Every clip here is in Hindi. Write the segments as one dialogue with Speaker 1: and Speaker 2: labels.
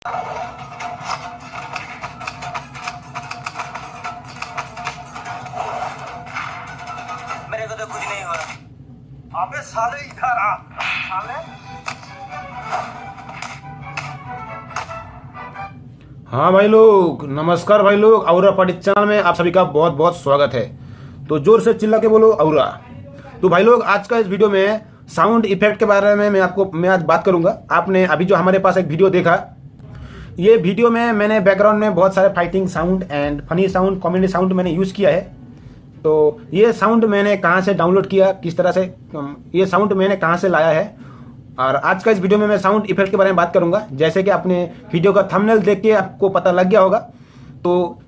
Speaker 1: मेरे को तो कुछ नहीं हुआ।
Speaker 2: अबे साले इधर आ साले।
Speaker 3: हाँ भाई लोग, नमस्कार भाई लोग। औरा पार्टी चैनल में आप सभी का बहुत बहुत स्वागत है। तो जोर से चिल्ला के बोलो औरा। तो भाई लोग, आज का इस वीडियो में साउंड इफेक्ट के बारे में मैं आज बात करूंगा। आपने अभी जो हमारे पास एक वीडियो देखा, ये वीडियो में मैंने बैकग्राउंड में बहुत सारे fighting sound and funny sound, comedy sound मैंने यूज़ किया है। तो ये साउंड मैंने कहाँ से डाउनलोड किया, किस तरह से ये साउंड मैंने कहाँ से लाया है, और आज का इस वीडियो में मैं साउंड इफेक्ट के बारे में बात करूंगा। जैसे कि आपने वीडियो का थंबनेल देख के आपको पता लग गया होगा, तो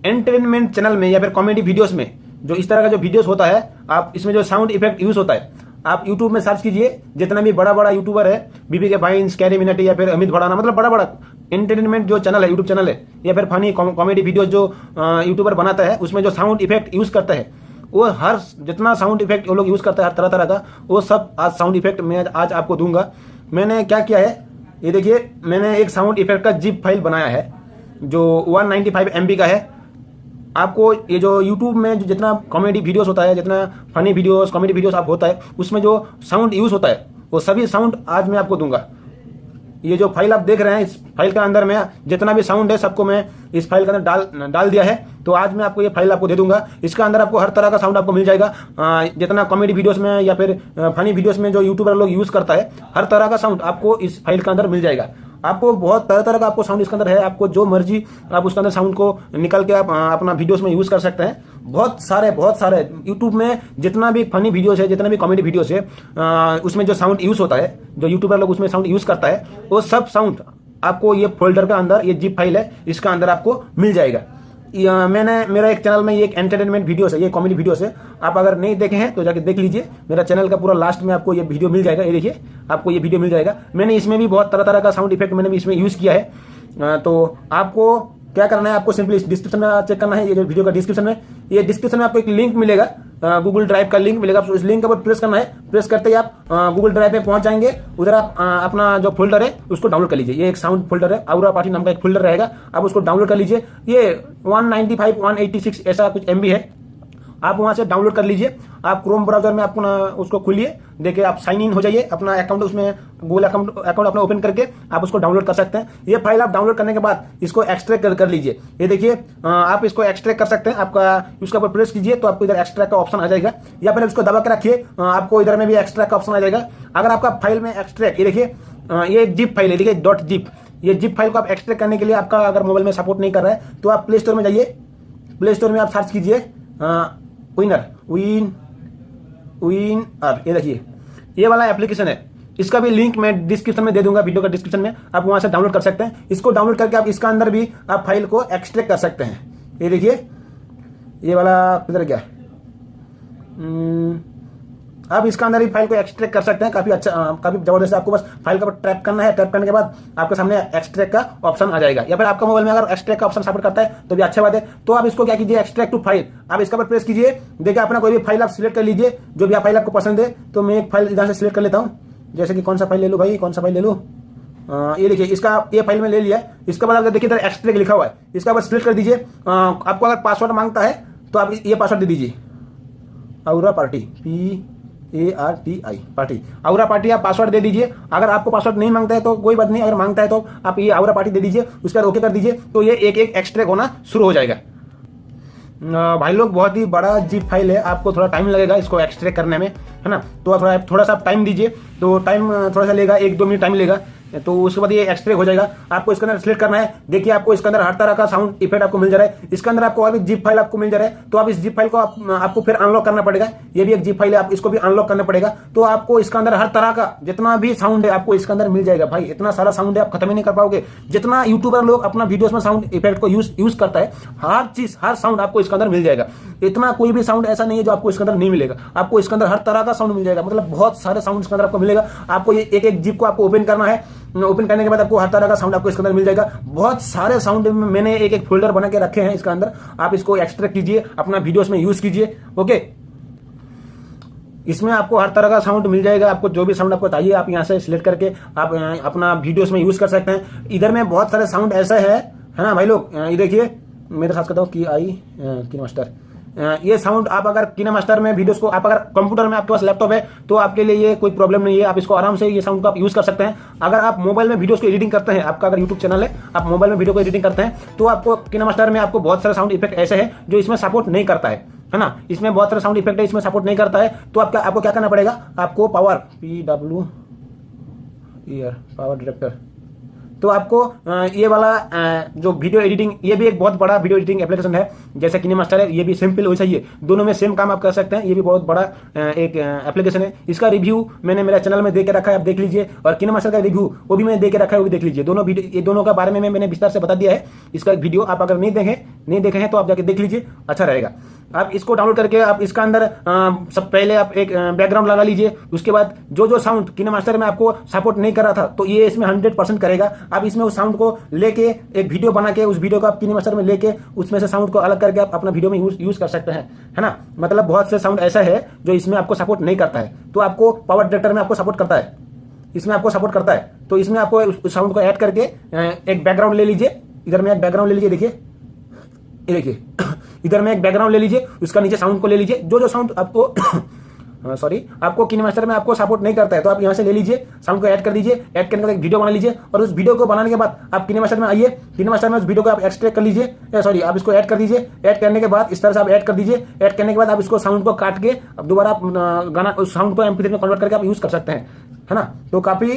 Speaker 3: एंटरटेनमेंट चैनल में या फिर कॉमेडी वीडियोस में जो इस तरह का जो वीडियोस होता है, आप इसमें जो साउंड इफेक्ट यूज होता है, आप यूट्यूब में सर्च कीजिए। जितना भी बड़ा बड़ा यूट्यूबर है, बीबी के भाई, कैरी मिनटी या फिर अमित भड़ाना, मतलब बड़ा बड़ा एंटरटेनमेंट जो चैनल है, यूट्यूब चैनल है, या फिर फनी कॉमेडी वीडियोज जो यूट्यूबर बनाता है, उसमें जो साउंड इफेक्ट यूज करता है, वो हर जितना साउंड इफेक्ट वो लोग यूज करते हैं, हर तरह तरह का, वो सब आज साउंड इफेक्ट मैं आज आपको दूंगा। मैंने क्या किया है, ये देखिए, मैंने एक साउंड इफेक्ट का जिप फाइल बनाया है जो 195 MB का है। आपको ये जो YouTube में जो जितना कॉमेडी वीडियोस होता है, जितना फनी वीडियोस, कॉमेडी वीडियोस आप होता है, उसमें जो साउंड यूज होता है, वो सभी साउंड आज मैं आपको दूंगा। ये जो फाइल आप देख रहे हैं, इस फाइल के अंदर में जितना भी साउंड है, सबको मैं इस फाइल के अंदर डाल दिया है। तो आज मैं आपको ये फाइल आपको दे दूंगा। इसका अंदर आपको हर तरह का साउंड आपको मिल जाएगा। जितना कॉमेडी वीडियोस में या फिर फनी वीडियोस में जो यूट्यूबर लोग यूज करता है, हर तरह का साउंड आपको इस फाइल के अंदर मिल जाएगा। आपको बहुत तरह तरह का आपको साउंड इसके अंदर है। आपको जो मर्जी आप उसके अंदर साउंड को निकल के आप अपना वीडियोस में यूज कर सकते हैं। बहुत सारे यूट्यूब में जितना भी फनी वीडियोस है, जितना भी कॉमेडी वीडियोस है, उसमें जो साउंड यूज होता है, जो यूट्यूबर लोग उसमें साउंड यूज करता है, वो सब साउंड आपको ये फोल्डर के अंदर, ये जिप फाइल है, इसका अंदर आपको मिल जाएगा। मेरा एक चैनल में ये एक एंटरटेनमेंट वीडियोस है, ये कॉमेडी वीडियोस है। आप अगर नहीं देखे हैं तो जाके देख लीजिए। मेरा चैनल का पूरा लास्ट में आपको ये वीडियो मिल जाएगा। ये देखिए, आपको ये वीडियो मिल जाएगा। मैंने इसमें भी बहुत तरह तरह का साउंड इफेक्ट मैंने भी इसमें यूज किया है। तो आपको क्या करना है, आपको सिंपली डिस्क्रिप्शन में चेक करना है। ये जो वीडियो का डिस्क्रिप्शन में, ये डिस्क्रिप्शन में आपको एक लिंक मिलेगा, गूगल ड्राइव का लिंक मिलेगा। उस लिंक के ऊपर प्रेस करना है। प्रेस करते ही आप गूगल ड्राइव पे पहुंच जाएंगे। उधर आप अपना जो फोल्डर है उसको डाउनलोड कर लीजिए। ये एक साउंड फोल्डर है, औरा पार्टी नाम का एक फोल्डर रहेगा, आप उसको डाउनलोड कर लीजिए। ये 195 186 ऐसा कुछ MB है। आप वहां से डाउनलोड कर लीजिए। आप क्रोम ब्राउजर में अपना उसको खोलिए, देखिए आप साइन इन हो जाइए, अपना अकाउंट उसमें गूगल अकाउंट अपना ओपन करके आप उसको डाउनलोड कर सकते हैं। ये फाइल आप डाउनलोड करने के बाद इसको एक्सट्रैक्ट कर लीजिए। ये देखिए, आप इसको एक्सट्रैक्ट कर सकते हैं। आपका उसके ऊपर प्रेस कीजिए तो आपको इधर एक्सट्रैक्ट का ऑप्शन आ जाएगा, या फिर उसको दबा के रखिए, आपको इधर में भी एक्सट्रैक्ट का ऑप्शन आ जाएगा। अगर आपका फाइल में एक्सट्रैक्ट, ये देखिए, ये जिप फाइल है, देखिए .zip। ये जिप फाइल को आप एक्सट्रैक्ट करने के लिए आपका अगर मोबाइल में सपोर्ट नहीं कर रहा है, तो आप प्ले स्टोर में जाइए। प्ले स्टोर में आप सर्च कीजिए विनर। ये देखिए, ये वाला एप्लीकेशन है। इसका भी लिंक मैं डिस्क्रिप्शन में दे दूंगा, वीडियो का डिस्क्रिप्शन में। आप वहां से डाउनलोड कर सकते हैं। इसको डाउनलोड करके आप इसका अंदर भी आप फाइल को एक्सट्रैक्ट कर सकते हैं। ये देखिए, ये वाला किधर गया, आप इसका अंदर ही फाइल को एक्सट्रैक्ट कर सकते हैं। काफी अच्छा, काफी जबरदस्त। आपको बस फाइल का ट्रैप करना है। ट्रैप करने के बाद आपके सामने एक्सट्रैक्ट का ऑप्शन आ जाएगा, या फिर आपका मोबाइल में अगर एक्सट्रैक्ट का ऑप्शन सपोर्ट करता है तो भी अच्छी बात है। तो आप इसको क्या कीजिए, एक्सट्रैक्ट टू फाइल, आप इसका पर प्रेस कीजिए। देखिए, अपना कोई भी फाइल आप सिलेक्ट कर लीजिए, जो भी आप फाइल आपको पसंद है। तो मैं एक फाइल इधर से सिलेक्ट कर लेता हूँ। जैसे कि कौन सा फाइल ले लूँ भाई, कौन सा फाइल ले लूँ, ये देखिए, इसका ये फाइल में ले लिया। इसके बाद अगर देखिए इधर एक्सट्रैक्ट लिखा हुआ है, इसका बस सिलेक्ट कर दीजिए। आपको अगर पासवर्ड मांगता है तो आप ये पासवर्ड दे दीजिए, औरा पार्टी, PARTI पार्टी, औरा पार्टी आप पासवर्ड दे दीजिए। अगर आपको पासवर्ड नहीं मांगता है तो कोई बात नहीं, अगर मांगता है तो आप ये औरा पार्टी दे दीजिए। उसके बाद ओके कर दीजिए, तो ये एक एक एक्सट्रैक्ट होना शुरू हो जाएगा। भाई लोग, बहुत ही बड़ा जिप फाइल है, आपको थोड़ा टाइम लगेगा इसको एक्सट्रैक्ट करने में, है ना। तो थोड़ा सा टाइम दीजिए। तो टाइम थोड़ा सा लेगा, 1-2 मिनट टाइम लेगा। तो उसके बाद ये एक्सट्रैक्ट हो जाएगा। आपको इसके अंदर सिलेक्ट करना है। देखिए, आपको इसके अंदर हर तरह का साउंड इफेक्ट आपको मिल जा रहा है। इसके अंदर आपको और भी जिप फाइल आपको मिल जा रहा है। तो आप इस जिप फाइल को आपको फिर अनलॉक करना पड़ेगा। ये भी एक जिप फाइल है, आप इसको भी अनलॉक करना पड़ेगा। तो आपको इसके अंदर हर तरह का जितना भी साउंड है आपको इसके अंदर मिल जाएगा। भाई, इतना सारा साउंड है, आप खत्म ही नहीं कर पाओगे। जितना यूट्यूबर लोग अपना वीडियोस में साउंड इफेक्ट को यूज करता है, हर चीज, हर साउंड आपको इसके अंदर मिल जाएगा। इतना कोई भी साउंड ऐसा नहीं है जो आपको इसके अंदर नहीं मिलेगा। आपको इसके अंदर हर तरह का साउंड मिल जाएगा, मतलब बहुत सारे साउंड इसके अंदर आपको मिलेगा। आपको ये एक एक जिप को आपको ओपन करना है। ओपन करने के बाद आपको हर तरह का साउंड आपको इसके अंदर मिल जाएगा। बहुत सारे साउंड मैंने एक एक फोल्डर बना के रखे हैं इसके अंदर। आप इसको एक्सट्रैक्ट कीजिए, अपना वीडियोस में यूज कीजिए। ओके, इसमें आपको हर तरह का साउंड मिल जाएगा। आपको जो भी साउंड आपको चाहिए आप यहाँ से सिलेक्ट करके आप अपना वीडियोस में यूज कर सकते हैं। इधर में बहुत सारे साउंड ऐसा है ना भाई लोग, ये देखिए मेरे साथ करता हूँ KineMaster। ये साउंड आप अगर KineMaster में वीडियोस को आप अगर कंप्यूटर में आपके पास लैपटॉप है तो आपके लिए ये कोई प्रॉब्लम नहीं है, आप इसको आराम से ये साउंड को आप यूज कर सकते हैं। अगर आप मोबाइल में वीडियोस को एडिटिंग करते हैं, आपका अगर यूट्यूब चैनल है, आप मोबाइल में वीडियो को एडिटिंग करते हैं तो आपको KineMaster में आपको बहुत सारे साउंड इफेक्ट ऐसे हैं जो इसमें सपोर्ट नहीं करता है ना। इसमें बहुत सारे साउंड इफेक्ट है, इसमें सपोर्ट नहीं करता है। तो आपको क्या करना पड़ेगा, आपको पावर डायरेक्टर, तो आपको ये वाला जो वीडियो एडिटिंग, ये भी एक बहुत बड़ा वीडियो एडिटिंग एप्लीकेशन है जैसे KineMaster है। ये भी सिंपल वैसा ही है, दोनों में सेम काम आप कर सकते हैं। ये भी बहुत बड़ा एक एप्लीकेशन है। इसका रिव्यू मैंने मेरे चैनल में दे के रखा है, आप देख लीजिए। और KineMaster का रिव्यू वो भी मैंने दे के रखा है, वो भी देख लीजिए। दोनों वीडियो, ये दोनों का बारे में मैंने विस्तार से बता दिया है। इसका वीडियो आप अगर नहीं देखे हैं तो आप जाके देख लीजिए, अच्छा रहेगा। आप इसको डाउनलोड करके आप इसका अंदर सब पहले आप एक बैकग्राउंड लगा लीजिए। उसके बाद जो साउंड KineMaster में आपको सपोर्ट नहीं कर रहा था तो ये इसमें 100% करेगा। आप इसमें उस साउंड को लेके एक वीडियो बना के उस वीडियो को आप KineMaster में लेके उसमें से साउंड को अलग करके आप अपना वीडियो में यूज कर सकते हैं, है ना। मतलब बहुत से साउंड ऐसा है जो इसमें आपको सपोर्ट नहीं करता है, तो आपको पावर डायरेक्टर में आपको सपोर्ट करता है, इसमें आपको सपोर्ट करता है। तो इसमें आपको उस साउंड को ऐड करके एक बैकग्राउंड ले लीजिए। इधर में एक बैकग्राउंड ले लीजिए, देखिए ये देखिए इधर में एक बैकग्राउंड ले लीजिए, उसका नीचे साउंड को ले लीजिए। जो साउंड आपको आपको KineMaster में आपको सपोर्ट नहीं करता है तो आप यहाँ से ले लीजिए, साउंड को ऐड कर दीजिए। ऐड करने के बाद एक वीडियो बना लीजिए और उस वीडियो को बनाने के बाद आप KineMaster में आइए। KineMaster में उस वीडियो को आप एक्सट्रैक्ट कर लीजिए, आप इसको ऐड कर दीजिए। ऐड करने के बाद इस तरह से आप ऐड कर दीजिए। ऐड करने के बाद आप इसको साउंड को काट के अब दोबारा आप गाना उस साउंड को MP3 में कन्वर्ट करके आप यूज कर सकते हैं, है ना। तो काफी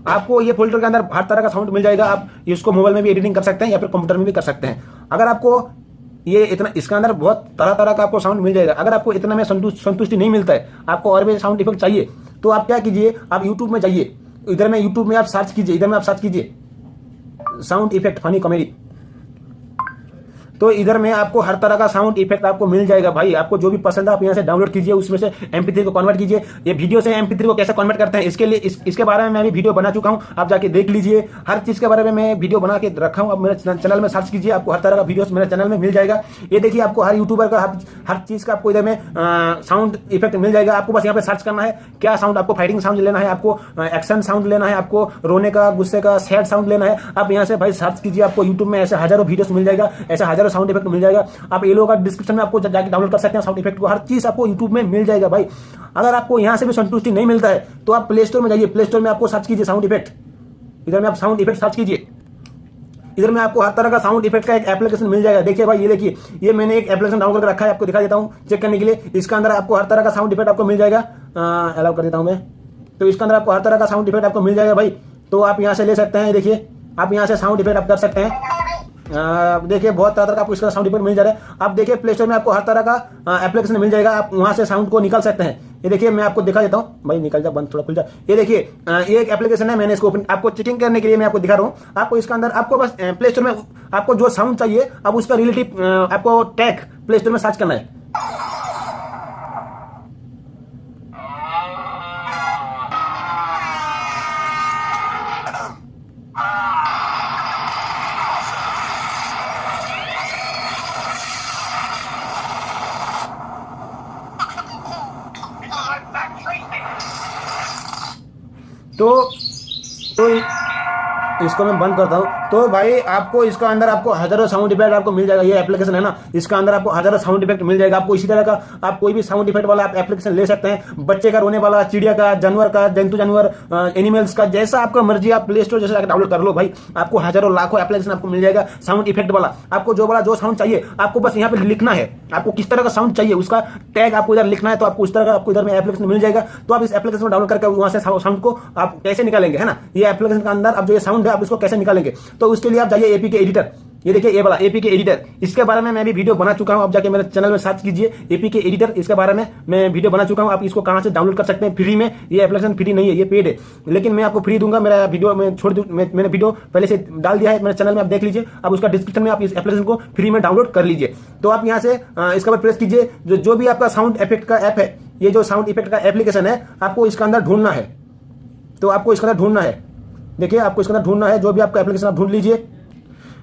Speaker 3: आपको ये फोल्डर के अंदर हर तरह का साउंड मिल जाएगा। आप इसको मोबाइल में भी एडिटिंग कर सकते हैं या फिर कंप्यूटर में भी कर सकते हैं। अगर आपको ये इतना, इसके अंदर बहुत तरह का आपको साउंड मिल जाएगा। अगर आपको इतना में संतुष्टि नहीं मिलता है, आपको और भी साउंड इफेक्ट चाहिए तो आप क्या कीजिए, आप यूट्यूब में जाइए। इधर में यूट्यूब में आप सर्च कीजिए, इधर में आप सर्च कीजिए साउंड इफेक्ट फनी कॉमेडी, तो इधर में आपको हर तरह का साउंड इफेक्ट आपको मिल जाएगा भाई। आपको जो भी पसंद है आप यहाँ से डाउनलोड कीजिए, उसमें से MP3 को कन्वर्ट कीजिए। ये वीडियो से MP3 को कैसे कन्वर्ट करते हैं इसके लिए इसके बारे में मैं भी वीडियो बना चुका हूँ, आप जाके देख लीजिए। हर चीज के बारे में मैं वीडियो बना के रखा हूँ। आप मेरे चैनल में सर्च कीजिए, आपको हर तरह का वीडियो मेरे चैनल में मिल जाएगा। ये देखिए आपको हर यूट्यूबर का हर चीज का आपको इधर में साउंड इफेक्ट मिल जाएगा। आपको बस यहाँ पे सर्च करना है क्या साउंड, आपको फाइटिंग साउंड लेना है, आपको एक्शन साउंड लेना है, आपको रोने का, गुस्से का, सैड साउंड लेना है। आप यहाँ से भाई सर्च कीजिए, आपको यूट्यूब में ऐसे हजारों वीडियोस मिल जाएगा, ऐसे हजारों साउंड इफेक्ट मिल जाएगा। आप ये लोग का डिस्क्रिप्शन में आपको जाके डाउनलोड कर सकते हैं साउंड इफेक्ट को, हर चीज आपको यूट्यूब में मिल जाएगा भाई। अगर आपको यहां से भी संतुष्टि नहीं मिलता है तो आप प्ले स्टोर में जाइए, प्ले स्टोर में आपको सर्च कीजिए साउंड इफेक्ट। इधर में आप साउंड इफेक्ट सर्च कीजिए, इधर में आपको हर तरह का साउंड इफेक्ट का एक एप्लीकेशन मिल जाएगा। देखिए भाई, ये देखिए, ये मैंने एक एप्लीकेशन डाउनलोड कर रखा है, आपको दिखा देता हूं चेक करने के लिए। इसका अंदर आपको हर तरह का साउंड इफेक्ट आपको मिल जाएगा, अलाउ कर देता हूं मैं। तो इसके अंदर आपको हर तरह का साउंड इफेक्ट आपको मिल जाएगा भाई, तो आप यहां से ले सकते हैं। देखिए आप यहां से साउंड इफेक्ट आप कर सकते हैं। देखिए बहुत तरह का आपको इसका साउंड इफेक्ट मिल जा रहा है। आप देखिए प्ले स्टोर में आपको हर तरह का एप्लीकेशन मिल जाएगा, आप वहां से साउंड को निकाल सकते हैं। ये देखिए मैं आपको दिखा देता हूं भाई, निकल जा, बंद थोड़ा खुल जा। ये देखिए ये एक एप्लीकेशन है, मैंने इसको ओपन आपको चेकिंग करने के लिए मैं आपको दिखा रहा हूं। आपको इसके अंदर आपको बस प्ले स्टोर में आपको जो साउंड चाहिए अब उसका रिलेटिव आपको टैग प्ले स्टोर में सर्च करना है। तो इसको मैं बंद करता हूं। तो भाई आपको इसका अंदर आपको हजारों साउंड इफेक्ट आपको मिल जाएगा। ये एप्लीकेशन है ना, इसका अंदर आपको हजारों साउंड इफेक्ट मिल जाएगा। आपको इसी तरह का आप कोई भी साउंड इफेक्ट वाला आप एप्लीकेशन ले सकते हैं, बच्चे का रोने वाला, चिड़िया का, जानवर का, जंतु जानवर, एनिमल्स का, जैसा आपका मर्जी आप प्ले स्टोर जैसे डाउनलोड कर लो भाई। आपको हजारों लाखों एप्लीकेशन आपको मिल जाएगा साउंड इफेक्ट वाला। आपको जो साउंड चाहिए आपको बस यहाँ पे लिखना है, आपको किस तरह का साउंड चाहिए उसका टैग आपको इधर लिखना है, तो आपको उस तरह का आपको इधर में एप्लीकेशन मिल जाएगा। तो आप इस एप्लीकेशन को डाउनलोड करके वहां से साउंड को आप कैसे निकालेंगे, है ना। ये एप्लीकेशन के अंदर अब जो ये साउंड है आप इसको कैसे निकालेंगे, तो उसके लिए आप जाइए APK एडिटर। ये देखिए ये वाला APK एडिटर, इसके बारे में मैं भी वीडियो बना चुका हूं। आप जाके मेरे चैनल में सर्च कीजिए APK एडिटर, इसके बारे में मैं वीडियो बना चुका हूं। आप इसको कहां से डाउनलोड कर सकते हैं फ्री में। ये एप्लीकेशन फ्री नहीं है, ये पेड है, लेकिन मैं आपको फ्री दूंगा। मेरा वीडियो में छोड़ दूं, मैंने वीडियो पहले से डाल दिया है मेरे चैनल में, आप देख लीजिए। आप उसका डिस्क्रिप्शन में आप इस एप्लीकेशन को फ्री में डाउनलोड कर लीजिए। तो आप यहाँ से इसका पर प्रेस कीजिए, जो भी आपका साउंड इफेक्ट का ऐप है, ये जो साउंड इफेक्ट का एप्लीकेशन है आपको इसका अंदर ढूंढना है। तो आपको इसका अंदर ढूंढना है, देखिए आपको इसके अंदर ढूंढना है, जो भी आपका एप्लीकेशन आप ढूंढ लीजिए।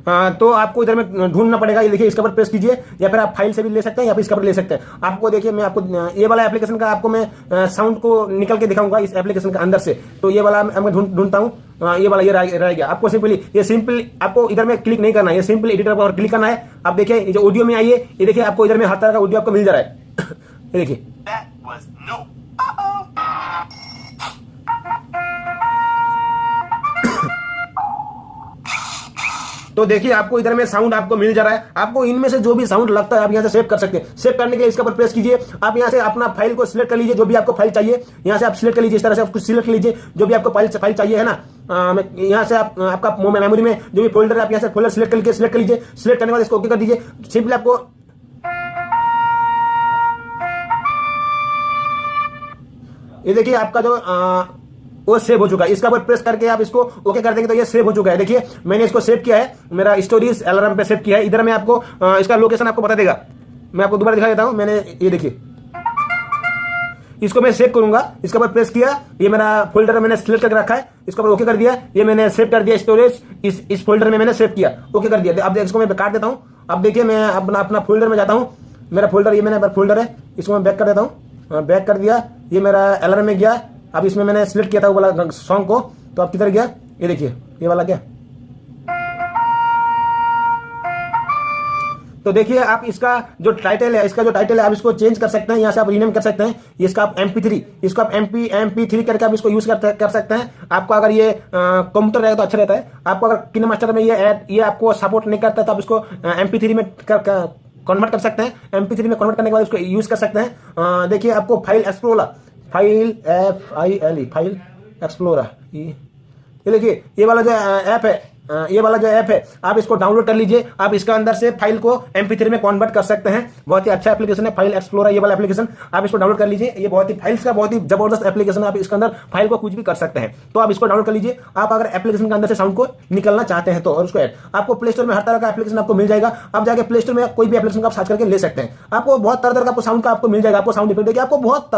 Speaker 3: तो आपको इधर में ढूंढना पड़ेगा। ये देखिए, इसके ऊपर प्रेस कीजिए, या फिर आप फाइल से भी ले सकते हैं या फिर इसके ऊपर ले सकते हैं। आपको देखिए, मैं आपको ये वाला एप्लीकेशन का आपको मैं साउंड को निकल के दिखाऊंगा इस एप्लीकेशन के अंदर से। तो ये वाला मैं ढूंढता हूँ, ये वाला ये रह गया। आपको सिंपली आपको इधर में क्लिक नहीं करना है, ये सिंपल एडिटर पर क्लिक करना है। आप देखिए, ये जो ऑडियो में आइए, ये देखिए आपको इधर में हर तरह का ऑडियो आपको मिल जा रहा है। ये देखिए,
Speaker 2: That was no.
Speaker 3: तो देखिए आपको इधर में साउंड आपको मिल जा रहा है। आपको इनमें से जो भी साउंड लगता है आप यहाँ से सेव कर सकते हैं। सेव करने के लिए इसके ऊपर प्रेस कीजिए। आप यहाँ से अपना फाइल को सिलेक्ट कर लीजिए, जो भी आपको फाइल चाहिए यहाँ से आप सिलेक्ट कर लीजिए। इस तरह से आप सिलेक्ट कर लीजिए जो भी आपको फाइल चाहिए, है ना। यहाँ से आप आपका मेमोरी में जो भी फोल्डर है आप यहाँ से फोल्डर सिलेक्ट लीजिए। सिलेक्ट करने के बाद इसको ओके कर दीजिए। सिंपली आपको ये देखिए आपका जो वो सेव हो चुका है। इसका ऊपर प्रेस करके आप इसको ओके कर देंगे तो ये सेव हो चुका है। देखिए, मैंने इसको सेव किया है, मेरा स्टोरीज अलार्म पे सेव किया है। इधर में आपको इसका लोकेशन आपको बता देगा। मैं आपको दोबारा दिखा देता हूं। मैंने ये देखिए, इसको मैं सेव करूंगा। इसके ऊपर प्रेस किया, ये मेरा फोल्डर मैंने सिलेक्ट करके रखा है। इसके ऊपर ओके कर दिया, ये मैंने सेव कर दिया स्टोरेज, इस फोल्डर में मैंने सेव किया, ओके कर दिया। अब इसको मैं काट देता हूँ। अब देखिए, मैं अपना फोल्डर में जाता हूँ। मेरा फोल्डर, ये मैंने फोल्डर है, इसको मैं बैक कर देता हूँ। बैक कर दिया, ये मेरा अलार्म में गया। अब इसमें मैंने सिलेक्ट किया था वो वाला सॉन्ग को, तो अब किधर गया, ये देखिए ये वाला क्या। तो देखिए, आप इसका जो टाइटल है आप इसको चेंज कर सकते हैं। यहाँ से आप रीनेम कर सकते हैं। इसका आप MP3, इसको आप MP3 करके आप इसको यूज कर सकते हैं। आपको अगर ये कंप्यूटर रहेगा तो अच्छा रहता है। आपको अगर KineMaster में ये आपको सपोर्ट नहीं करता तो आप इसको MP3 में कन्वर्ट कर सकते हैं। MP3 में कन्वर्ट करने के बाद इसको यूज कर सकते हैं। देखिए, आपको फाइल एक्सप्लोरर, फाइल एक्सप्लोरर, ये देखिए ये वाला जो ऐप है, आप इसको डाउनलोड कर लीजिए। आप इसका अंदर से फाइल को MP3 में कन्वर्ट कर सकते हैं। बहुत ही अच्छा एप्लीकेशन है फाइल एक्सप्लोरर, ये वाला एप्लीकेशन आप इसको डाउनलोड कर लीजिए। ये बहुत ही जबरदस्त एप्लीकेशन है। आप इसके अंदर फाइल को कुछ भी कर सकते हैं, तो आप इसको डाउनलोड कर लीजिए। आप अगर एप्लीकेशन के अंदर से साउंड को निकलना चाहते हैं तो, और उसको आपको प्ले स्टोर में हर तरह का एप्लीकेशन आपको मिल जाएगा। आप जाके प्ले स्टोर में कोई भी एप्लीकेशन आप सर्च करके ले सकते हैं। आपको बहुत तरह का साउंड का आपको मिल जाएगा। आपको साउंड इफेक्ट देखिए, आपको बहुत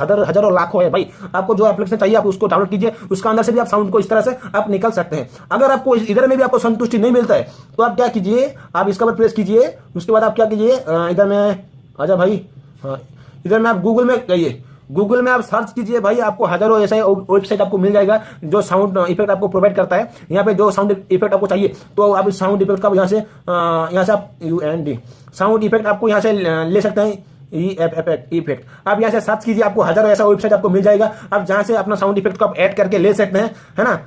Speaker 3: हजारों लाखों है भाई। आपको जो एप्लीकेशन चाहिए आप उसको डाउनलोड कीजिए। उसका अंदर से भी आप साउंड को इस तरह से आप निकल सकते हैं। अगर आपको इधर में भी आपको संतुष्टि नहीं मिलता है तो आप क्या कीजिए, आप इसका पर प्रेस कीजिए। उसके बाद आप क्या कीजिए, इधर में आजा भाई, हाँ इधर में आप गूगल में जाइए। गूगल में आप सर्च कीजिए भाई, आपको हजारों ऐसा वेबसाइट आपको मिल जाएगा जो साउंड इफेक्ट आपको प्रोवाइड करता है। यहाँ पे जो साउंड इफेक्ट आपको चाहिए तो आप इस साउंड इफेक्ट का यहाँ से आप UND साउंड इफेक्ट आपको यहाँ से ले सकते हैं। इफेक्ट आप यहाँ से सर्च कीजिए, आपको हजारों ऐसा वेबसाइट आपको मिल जाएगा। आप जहाँ से अपना साउंड इफेक्ट को आप ऐड करके ले सकते हैं, है ना।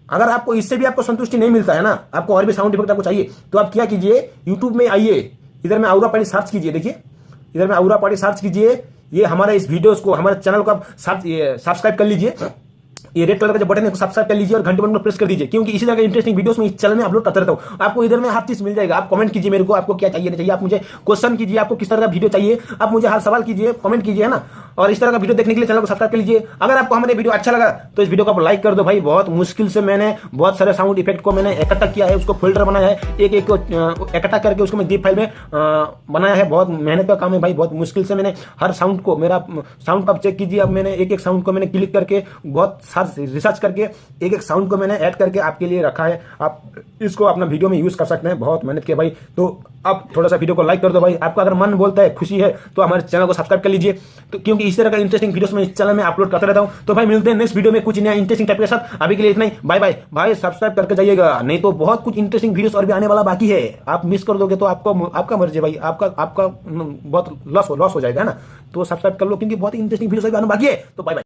Speaker 3: अगर आपको इससे भी आपको संतुष्टि नहीं मिलता है ना, आपको और भी साउंड इफेक्ट आपको चाहिए, तो आप क्या कीजिए, यूट्यूब में आइए, इधर में आउरा पार्टी सर्च कीजिए। देखिए, इधर में आउरा पार्टी सर्च कीजिए। ये हमारे इस वीडियोस को, हमारे चैनल को आप सब्सक्राइब कर लीजिए। ये रेड कलर का जो बटन है उसको सब्सक्राइब कर लीजिए और घंटे बटन को प्रेस कर दीजिए, क्योंकि इसी तरह के इंटरेस्टिंग वीडियोस में इस चैनल में अपलोड करता रहता हूं। आपको इधर में हर चीज मिल जाएगा। आप कमेंट कीजिए मेरे को, आपको क्या चाहिए नहीं चाहिए। आप मुझे क्वेश्चन कीजिए, आपको किस तरह का वीडियो चाहिए, आप मुझे हर सवाल कीजिए, कमेंट कीजिए, है ना। और इस तरह का वीडियो देखने के लिए चैनल को सब्सक्राइब कर लीजिए। अगर आपको हमारे वीडियो अच्छा लगा तो इस वीडियो को आप लाइक कर दो भाई। बहुत मुश्किल से मैंने बहुत सारे साउंड इफेक्ट को मैंने इकट्ठा किया है, उसको फोल्डर बनाया है, एक एक को इकट्ठा करके उसको मैं जिप फाइल में बनाया है। बहुत मेहनत का काम है भाई, बहुत मुश्किल से मैंने हर साउंड को, मेरा साउंड का चेक कीजिए। अब मैंने एक एक साउंड को मैंने क्लिक करके बहुत रिसर्च करके एक एक साउंड को मैंने ऐड करके आपके लिए रखा है। आप इसको अपना वीडियो में यूज कर सकते हैं। बहुत मेहनत किया भाई। तो आप थोड़ा सा वीडियो को लाइक कर दो भाई। आपका अगर मन बोलता है, खुशी है, तो हमारे चैनल को सब्सक्राइब कर लीजिए, तो क्योंकि इस तरह का इंटरेस्टिंग वीडियोस मैं इस चैनल में अपलोड करता रहता हूं। तो भाई मिलते हैं नेक्स्ट वीडियो में कुछ नया इंटरेस्टिंग टाइप के साथ। अभी के लिए इतना ही, बाय बाय भाई। सब्सक्राइब करके जाइएगा, नहीं तो बहुत कुछ इंटरेस्टिंग वीडियोस और भी आने वाला बाकी है। आप मिस कर दोगे तो आपका मर्जी भाई, आपका बहुत लॉस हो जाएगा, है ना। तो सब्सक्राइब कर लो, क्योंकि बहुत इंटरेस्टिंग वीडियोस आने बाकी है। तो बाय बाय।